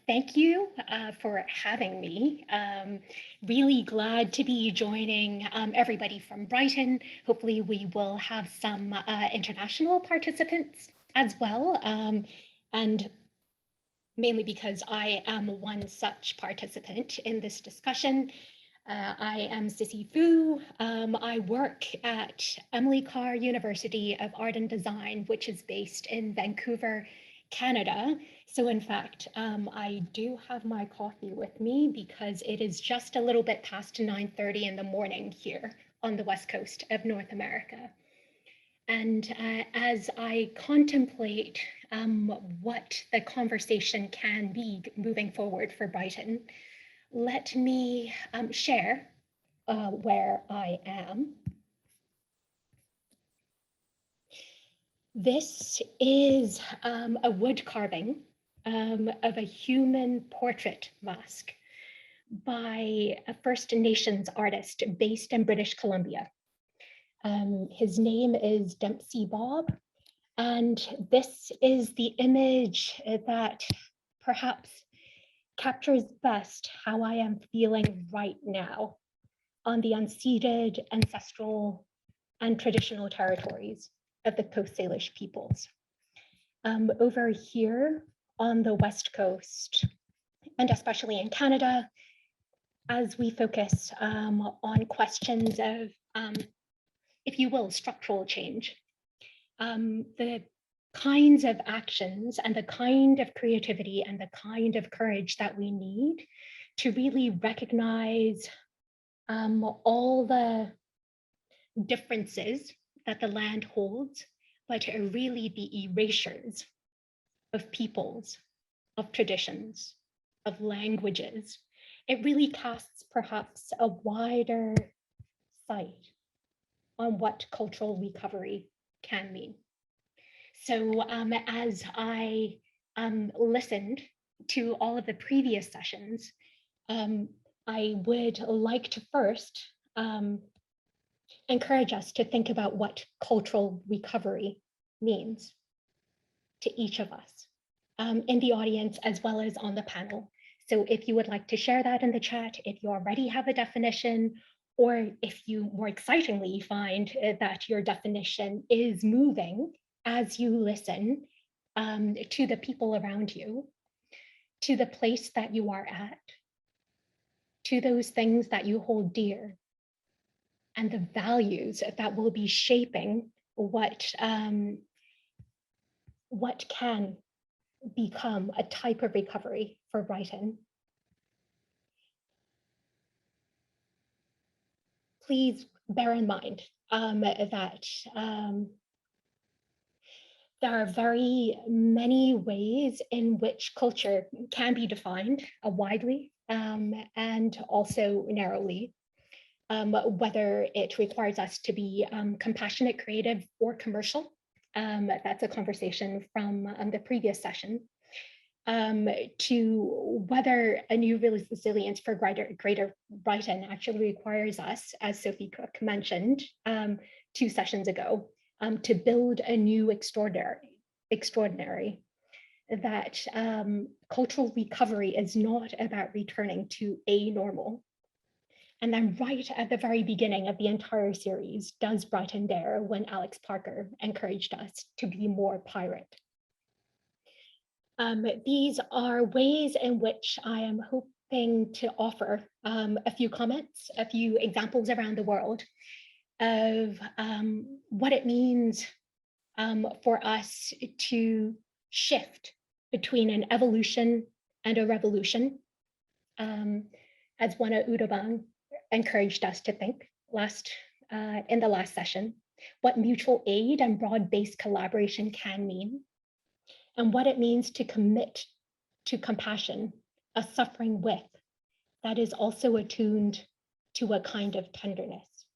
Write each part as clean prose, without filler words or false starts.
Thank you for having me. Really glad to be joining everybody from Brighton. Hopefully we will have some international participants as well. And mainly because I am one such participant in this discussion. I am Cissie Fu. I work at Emily Carr University of Art and Design, which is based in Vancouver, Canada. So in fact, I do have my coffee with me because it is just a little bit past 9:30 in the morning here on the West Coast of North America. And as I contemplate what the conversation can be moving forward for Brighton, let me share where I am. This is a wood carving of a human portrait mask by a First Nations artist based in British Columbia. His name is Dempsey Bob, and this is the image that perhaps captures best how I am feeling right now on the unceded, ancestral, and traditional territories of the Coast Salish peoples. Over here on the West Coast, and especially in Canada, as we focus on questions of, if you will, structural change, the kinds of actions and the kind of creativity and the kind of courage that we need to really recognize all the differences that the land holds, but really the erasures of peoples, of traditions, of languages. It really casts perhaps a wider sight on what cultural recovery can mean. So as I listened to all of the previous sessions, I would like to first encourage us to think about what cultural recovery means to each of us in the audience as well as on the panel. So if you would like to share that in the chat, if you already have a definition, or if you more excitingly find that your definition is moving as you listen to the people around you, to the place that you are at, to those things that you hold dear, and the values that will be shaping what can become a type of recovery for Brighton. Please bear in mind that there are very many ways in which culture can be defined widely and also narrowly, whether it requires us to be compassionate, creative, or commercial. That's a conversation from the previous session. To whether a new resilience for greater Brighton actually requires us, as Sophie Cook mentioned 2 sessions ago, to build a new extraordinary, that cultural recovery is not about returning to a normal. And then right at the very beginning of the entire series, does Brighton dare, when Alex Parker encouraged us to be more pirate. These are ways in which I am hoping to offer a few comments, a few examples around the world of what it means for us to shift between an evolution and a revolution, as Wana Udobang encouraged us to think in the last session, what mutual aid and broad-based collaboration can mean, and what it means to commit to compassion, a suffering with that is also attuned to a kind of tenderness.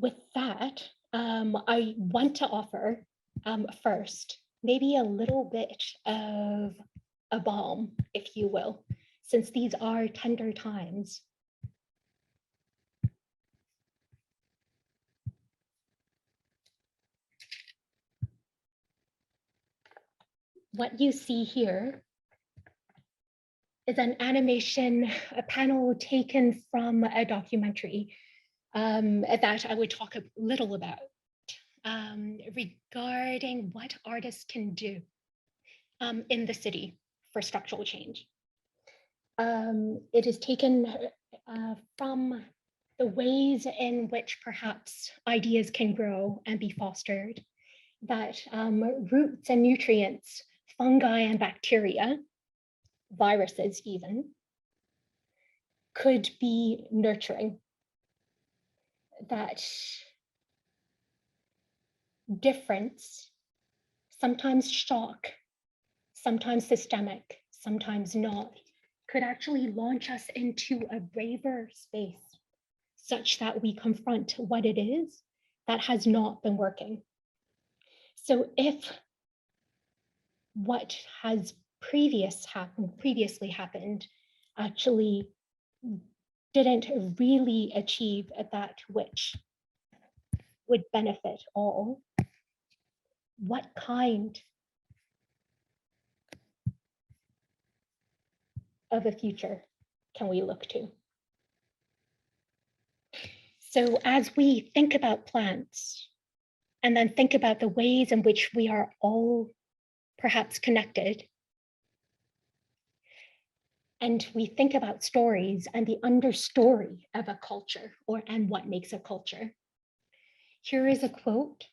With that, I want to offer first, maybe a little bit of a balm, if you will, since these are tender times. what you see here is an animation, a panel taken from a documentary that I would talk a little about regarding what artists can do in the city for structural change. It is taken from the ways in which perhaps ideas can grow and be fostered, that roots and nutrients, fungi and bacteria, viruses even, could be nurturing, that difference, sometimes shock, sometimes systemic, sometimes not, could actually launch us into a braver space such that we confront what it is that has not been working. So if what has previously happened actually didn't really achieve that which would benefit all, what kind of a future can we look to? So as we think about plants, and then think about the ways in which we are all perhaps connected, and we think about stories and the understory of a culture and what makes a culture. Here is a quote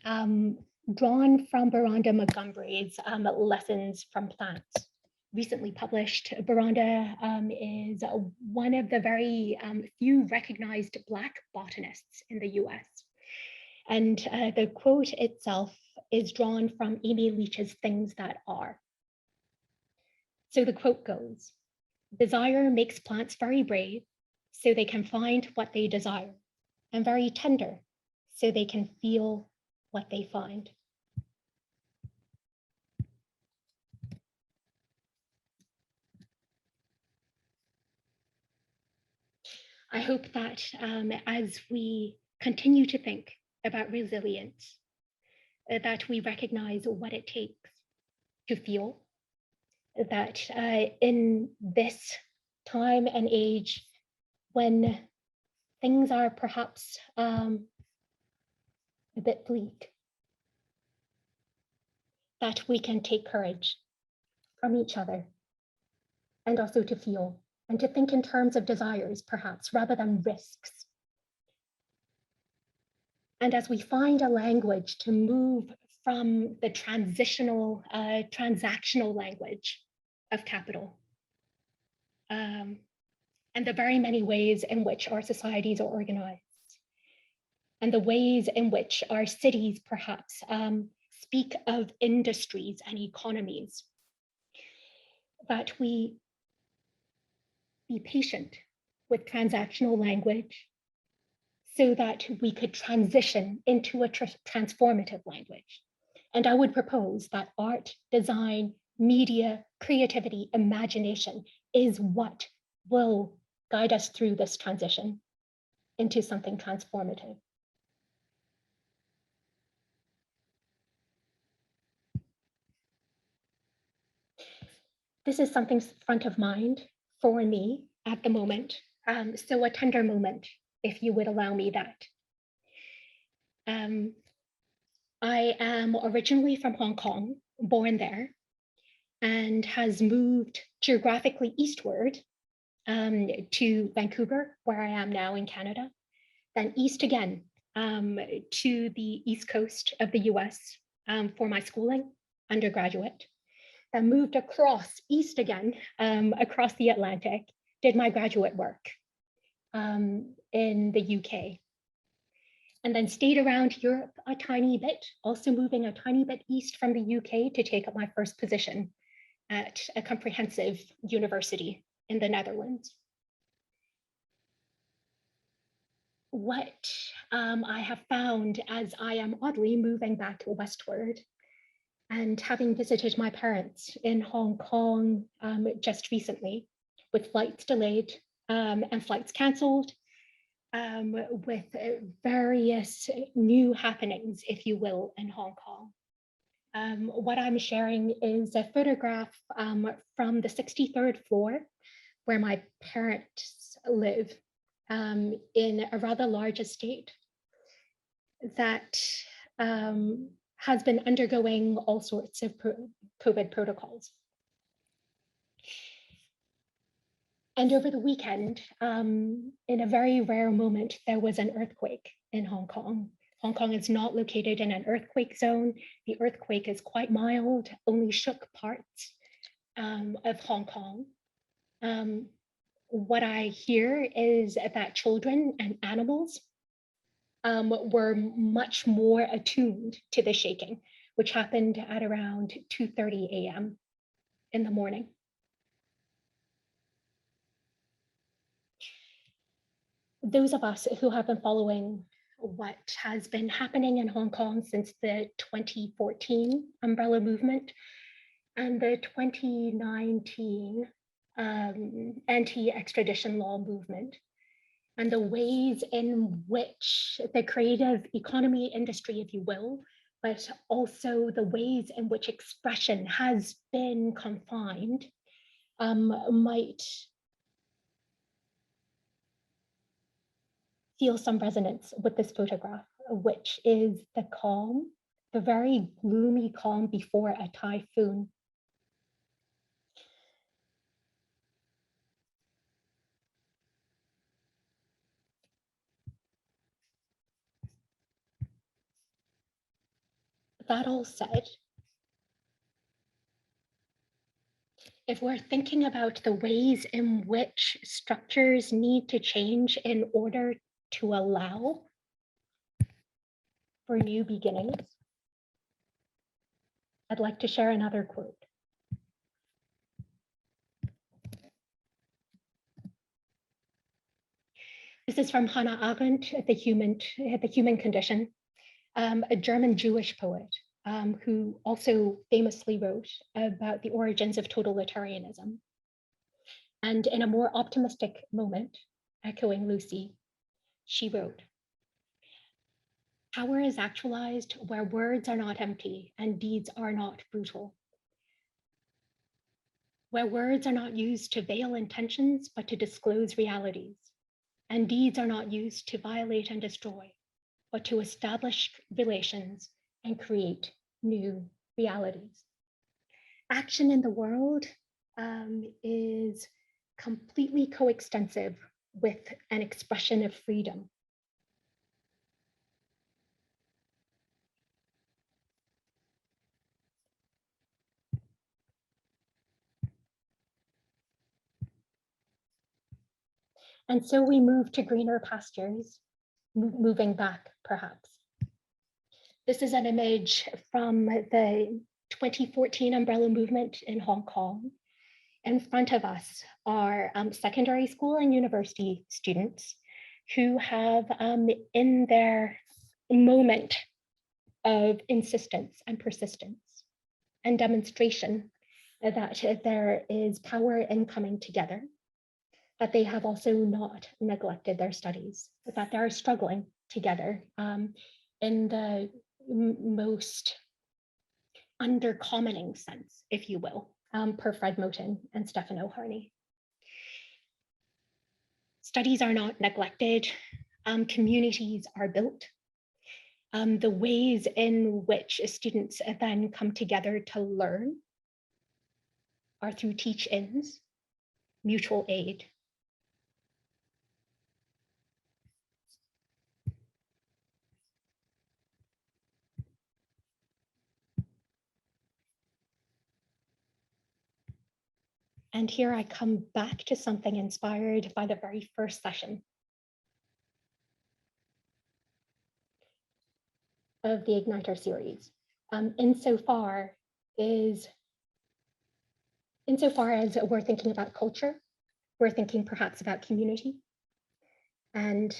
drawn from Beronda Montgomery's Lessons from Plants, recently published. Beronda is one of the very few recognized Black botanists in the US. And the quote itself is drawn from Amy Leach's Things That Are. So the quote goes, "Desire makes plants very brave, so they can find what they desire, and very tender, so they can feel what they find." I hope that as we continue to think about resilience, that we recognize what it takes to feel, that in this time and age when things are perhaps a bit bleak, that we can take courage from each other and also to feel and to think in terms of desires, perhaps, rather than risks. And as we find a language to move from the transactional language of capital, and the very many ways in which our societies are organized, and the ways in which our cities perhaps speak of industries and economies, that we be patient with transactional language so that we could transition into a transformative language. And I would propose that art, design, media, creativity, imagination is what will guide us through this transition into something transformative. This is something front of mind for me at the moment. So a tender moment, if you would allow me that. I am originally from Hong Kong, born there, and has moved geographically eastward to Vancouver, where I am now in Canada, then east again to the east coast of the US for my schooling, undergraduate, then moved across east again, across the Atlantic, did my graduate work in the UK, and then stayed around Europe a tiny bit, also moving a tiny bit east from the UK to take up my first position at a comprehensive university in the Netherlands. What I have found as I am oddly moving back westward and having visited my parents in Hong Kong just recently, with flights delayed and flights canceled, with various new happenings, if you will, in Hong Kong. What I'm sharing is a photograph from the 63rd floor where my parents live in a rather large estate that has been undergoing all sorts of COVID protocols. And over the weekend, in a very rare moment, there was an earthquake in Hong Kong. Hong Kong is not located in an earthquake zone. The earthquake is quite mild, only shook parts of Hong Kong. What I hear is that children and animals were much more attuned to the shaking, which happened at around 2:30 a.m. in the morning. Those of us who have been following what has been happening in Hong Kong since the 2014 umbrella movement and the 2019 anti-extradition law movement, and the ways in which the creative economy industry, if you will, but also the ways in which expression has been confined, might feel some resonance with this photograph, which is the calm, the very gloomy calm before a typhoon. That all said, if we're thinking about the ways in which structures need to change in order to allow for new beginnings, I'd like to share another quote. This is from Hannah Arendt, The Human Condition, a German Jewish poet who also famously wrote about the origins of totalitarianism. And in a more optimistic moment, echoing Lucy, she wrote, "Power is actualized where words are not empty and deeds are not brutal. Where words are not used to veil intentions, but to disclose realities, and deeds are not used to violate and destroy, but to establish relations and create new realities." Action in the world is completely coextensive with an expression of freedom. And so we move to greener pastures, moving back perhaps. This is an image from the 2014 umbrella movement in Hong Kong. In front of us are secondary school and university students who have, in their moment of insistence and persistence and demonstration that there is power in coming together, that they have also not neglected their studies, but that they're struggling together in the most undercommoning sense, if you will, per Fred Moten and Stefano Harney. Studies are not neglected, communities are built. The ways in which students then come together to learn are through teach-ins, mutual aid. And here I come back to something inspired by the very first session of the Igniter series. Insofar as we're thinking about culture, we're thinking perhaps about community. And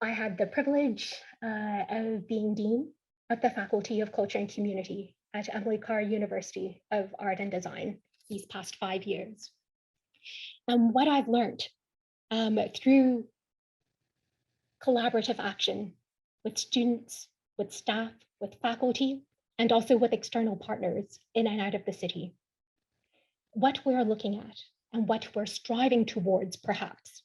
I had the privilege of being Dean of the Faculty of Culture and Community at Emily Carr University of Art and Design these past 5 years. And what I've learned through collaborative action with students, with staff, with faculty, and also with external partners in and out of the city. What we're looking at and what we're striving towards, perhaps,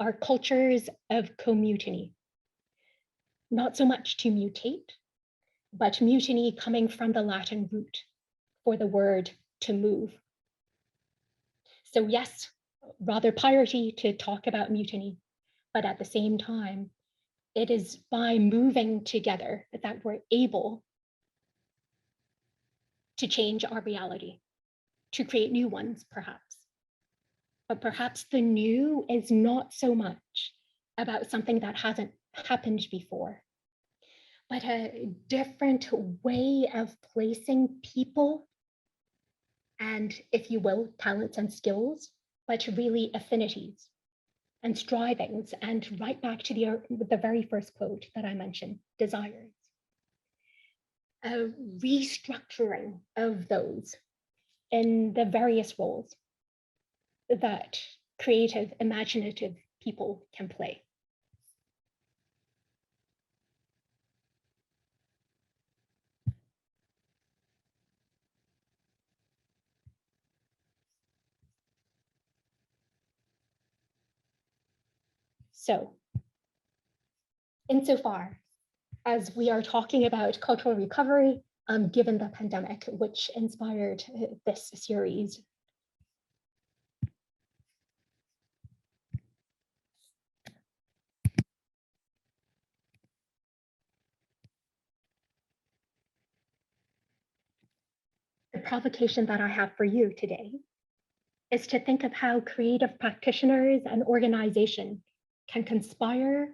are cultures of co-mutiny. Not so much to mutate, but mutiny coming from the Latin root for the word to move. So yes, rather piety to talk about mutiny, but at the same time, it is by moving together that we're able to change our reality, to create new ones, perhaps. But perhaps the new is not so much about something that hasn't happened before, but a different way of placing people and, if you will, talents and skills, but really affinities and strivings, and right back to the very first quote that I mentioned, desires. A restructuring of those in the various roles that creative, imaginative people can play. So, insofar as we are talking about cultural recovery, given the pandemic, which inspired this series, the provocation that I have for you today is to think of how creative practitioners and organization can conspire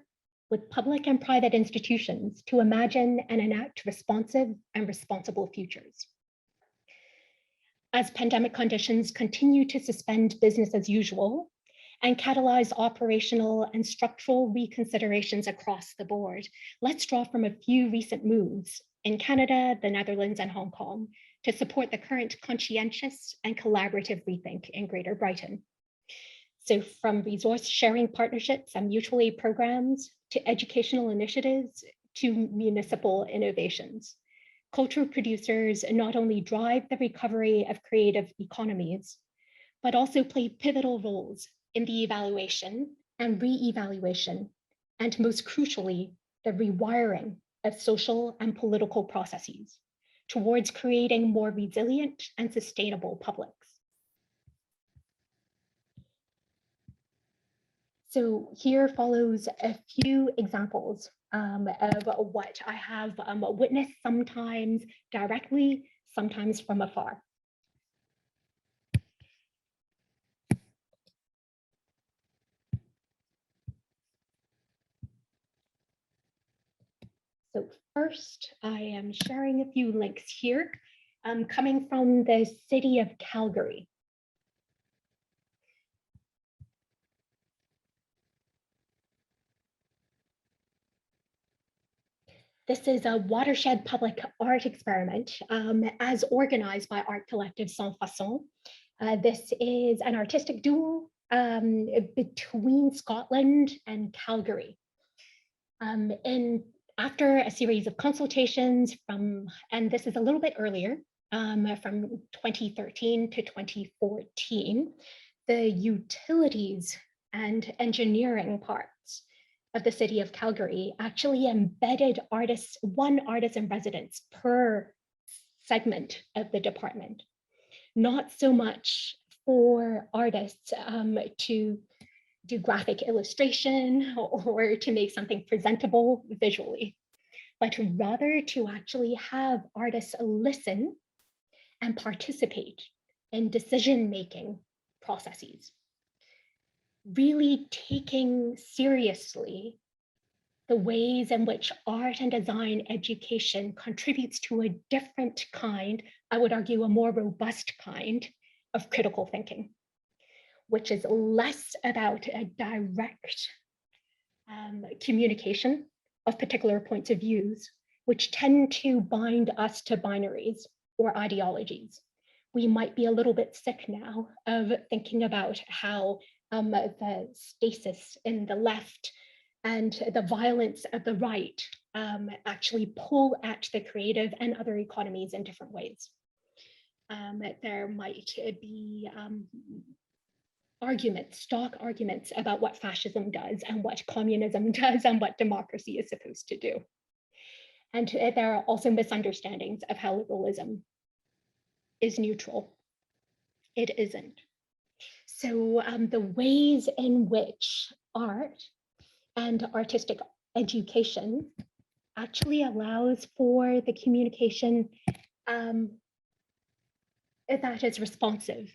with public and private institutions to imagine and enact responsive and responsible futures. As pandemic conditions continue to suspend business as usual and catalyze operational and structural reconsiderations across the board, let's draw from a few recent moves in Canada, the Netherlands, and Hong Kong to support the current conscientious and collaborative rethink in Greater Brighton. So from resource sharing partnerships and mutual aid programs to educational initiatives to municipal innovations, cultural producers not only drive the recovery of creative economies, but also play pivotal roles in the evaluation and re-evaluation, and most crucially, the rewiring of social and political processes towards creating more resilient and sustainable publics. So here follows a few examples of what I have witnessed, sometimes directly, sometimes from afar. So first, I am sharing a few links here, coming from the city of Calgary. This is a watershed public art experiment as organized by art collective Sans Façon. This is an artistic duel between Scotland and Calgary. After a series of consultations and this is a little bit earlier, from 2013 to 2014, the utilities and engineering parts of the city of Calgary actually embedded one artist in residence per segment of the department. Not so much for artists to do graphic illustration or to make something presentable visually, but rather to actually have artists listen and participate in decision-making processes. Really taking seriously the ways in which art and design education contributes to a different kind, I would argue a more robust kind of critical thinking, which is less about a direct communication of particular points of views, which tend to bind us to binaries or ideologies. We might be a little bit sick now of thinking about how the stasis in the left and the violence of the right actually pull at the creative and other economies in different ways. There might be stock arguments about what fascism does and what communism does and what democracy is supposed to do. And there are also misunderstandings of how liberalism is neutral. It isn't. So the ways in which art and artistic education actually allows for the communication that is responsive,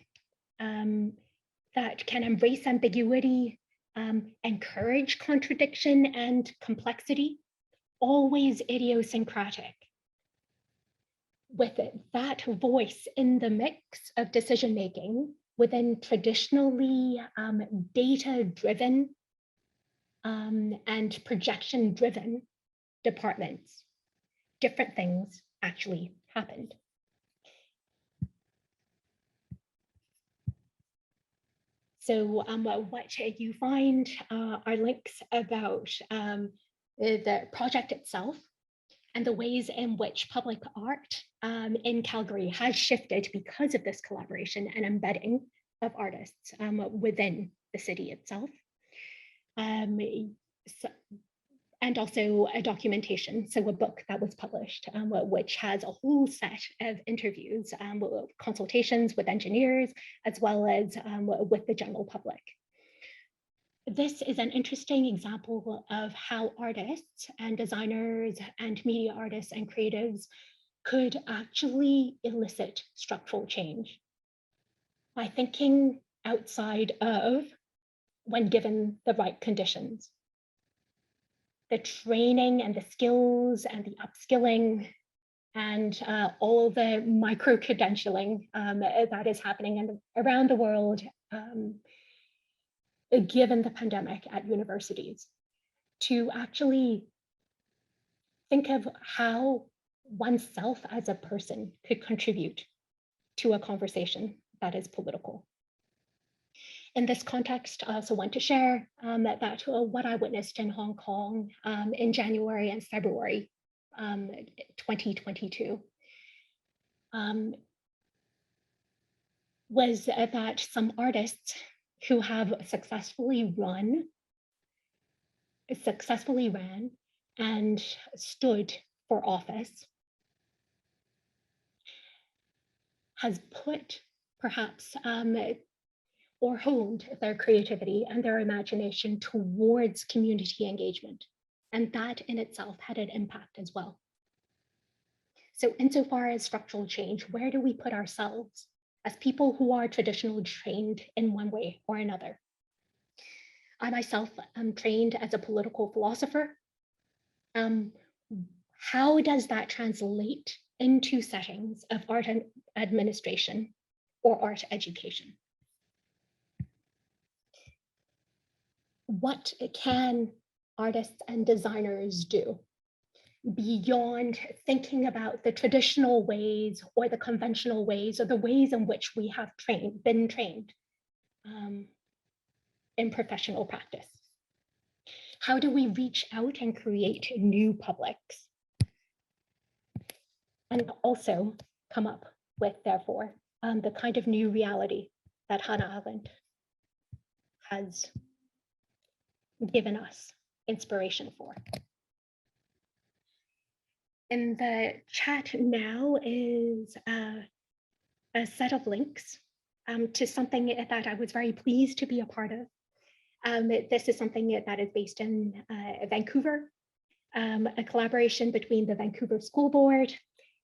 that can embrace ambiguity, encourage contradiction and complexity, always idiosyncratic. With it, that voice in the mix of decision-making within traditionally data-driven and projection-driven departments, different things actually happened. So what you find are links about the project itself and the ways in which public art in Calgary has shifted because of this collaboration and embedding of artists within the city itself. And also a documentation, so a book that was published, which has a whole set of interviews, consultations with engineers, as well as with the general public. This is an interesting example of how artists and designers and media artists and creatives could actually elicit structural change by thinking outside of when given the right conditions. The training and the skills and the upskilling and all the micro-credentialing that is happening around the world given the pandemic at universities, to actually think of how oneself as a person could contribute to a conversation that is political. In this context, I also want to share that what I witnessed in Hong Kong in January and February 2022 was that some artists who have successfully ran and stood for office has put perhaps or honed their creativity and their imagination towards community engagement. And that in itself had an impact as well. So insofar as structural change, where do we put ourselves as people who are traditionally trained in one way or another? I myself am trained as a political philosopher. How does that translate into settings of art administration or art education? What can artists and designers do beyond thinking about the traditional ways or the conventional ways or the ways in which we have been trained in professional practice? How do we reach out and create new publics? And also come up with, therefore, the kind of new reality that Hannah Arendt has given us inspiration for. In the chat now is a set of links to something that I was very pleased to be a part of. This is something that is based in Vancouver, a collaboration between the Vancouver School Board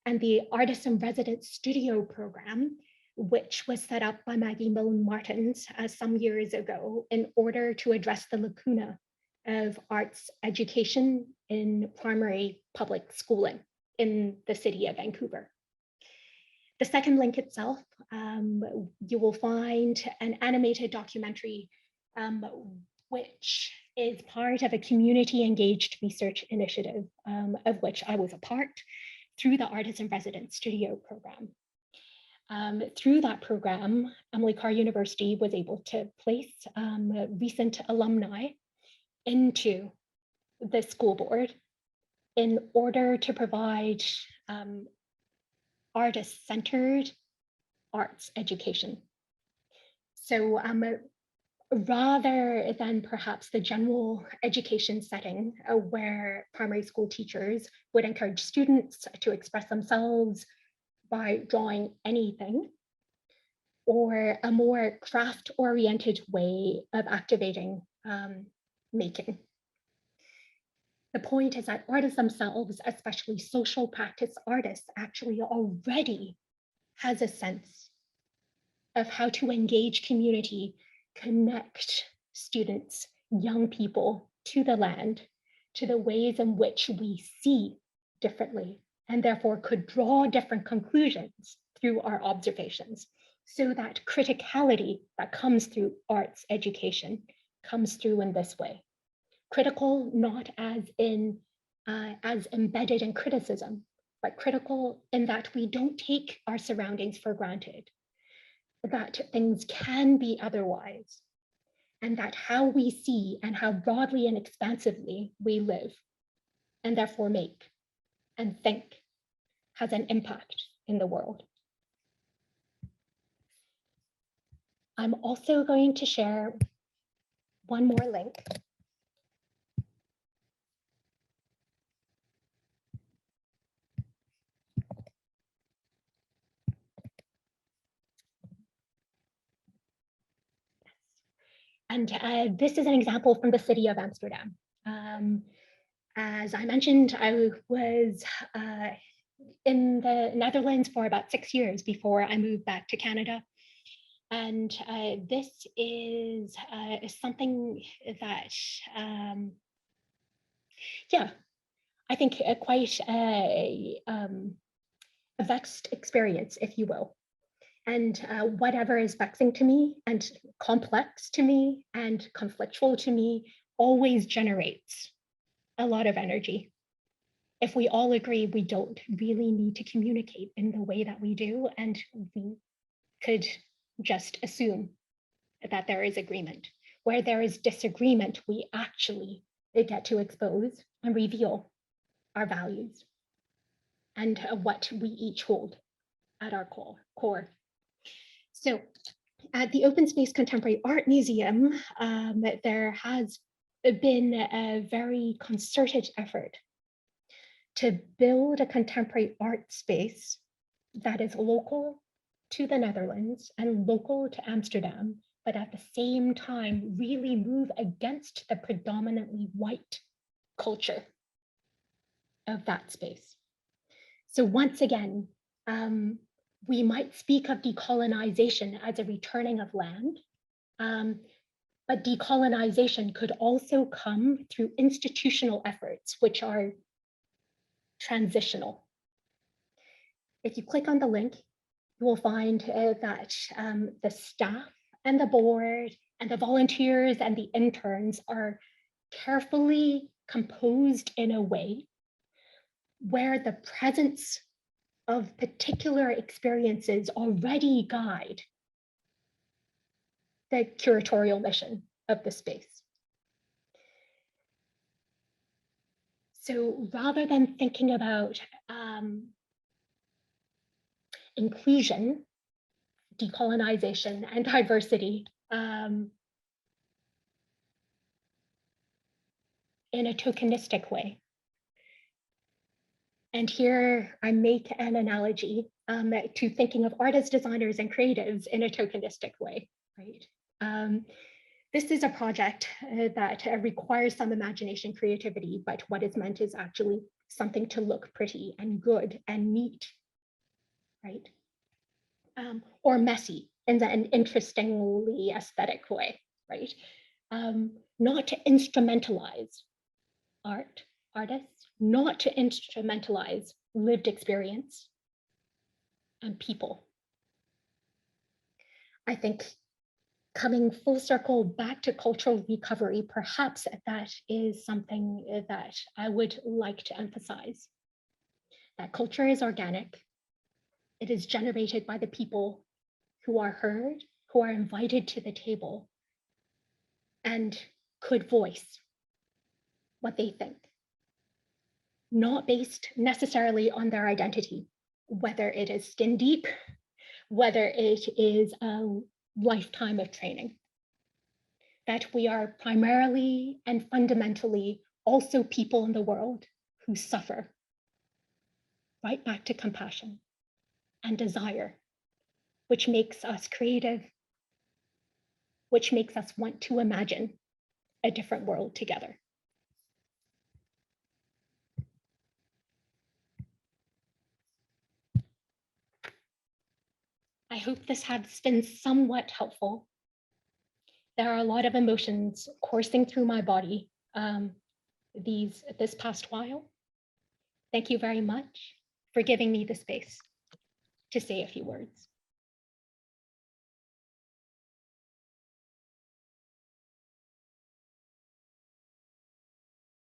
and the Artist in Residence Studio program, which was set up by Maggie Milne Martins some years ago in order to address the lacuna of arts education in primary public schooling in the city of Vancouver. The second link itself, you will find an animated documentary which is part of a community engaged research initiative of which I was a part through the Artist in Residence Studio program. Through that program, Carr University was able to place recent alumni into the school board in order to provide artist-centered arts education. So rather than perhaps the general education setting where primary school teachers would encourage students to express themselves by drawing anything, or a more craft-oriented way of activating making. The point is that artists themselves, especially social practice artists, actually already has a sense of how to engage community, connect students, young people to the land, to the ways in which we see differently, and therefore could draw different conclusions through our observations. So that criticality that comes through arts education comes through in this way. Critical not as in as embedded in criticism, but critical in that we don't take our surroundings for granted, that things can be otherwise, and that how we see and how broadly and expansively we live, and therefore make and think, has an impact in the world. I'm also going to share one more link. And this is an example from the city of Amsterdam. As I mentioned, I was in the Netherlands for about 6 years before I moved back to Canada. And this is something that, yeah, I think quite a vexed experience, if you will. And whatever is vexing to me and complex to me and conflictual to me always generates a lot of energy. If we all agree we don't really need to communicate in the way that we do, and we could just assume that there is agreement. Where there is disagreement, we actually get to expose and reveal our values and what we each hold at our core. So at the Open Space Contemporary Art Museum, there has been a very concerted effort to build a contemporary art space that is local to the Netherlands and local to Amsterdam, but at the same time really move against the predominantly white culture of that space. So once again, we might speak of decolonization as a returning of land, but decolonization could also come through institutional efforts, which are transitional. If you click on the link, you will find that the staff and the board and the volunteers and the interns are carefully composed in a way where the presence of particular experiences already guide the curatorial mission of the space. So rather than thinking about inclusion, decolonization, and diversity in a tokenistic way. And here I make an analogy to thinking of artists, designers, and creatives in a tokenistic way, right? This is a project that requires some imagination, creativity, but what is meant is actually something to look pretty and good and neat, right? Or messy in an interestingly aesthetic way, right? Not to instrumentalize artists, not to instrumentalize lived experience and people. I think coming full circle back to cultural recovery, perhaps that is something that I would like to emphasize. That culture is organic. It is generated by the people who are heard, who are invited to the table, and could voice what they think. not based necessarily on their identity, whether it is skin deep, whether it is a lifetime of training. That we are primarily and fundamentally also people in the world who suffer, right back to compassion and desire, which makes us creative, which makes us want to imagine a different world together. I hope this has been somewhat helpful. There are a lot of emotions coursing through my body this past while. Thank you very much for giving me the space to say a few words.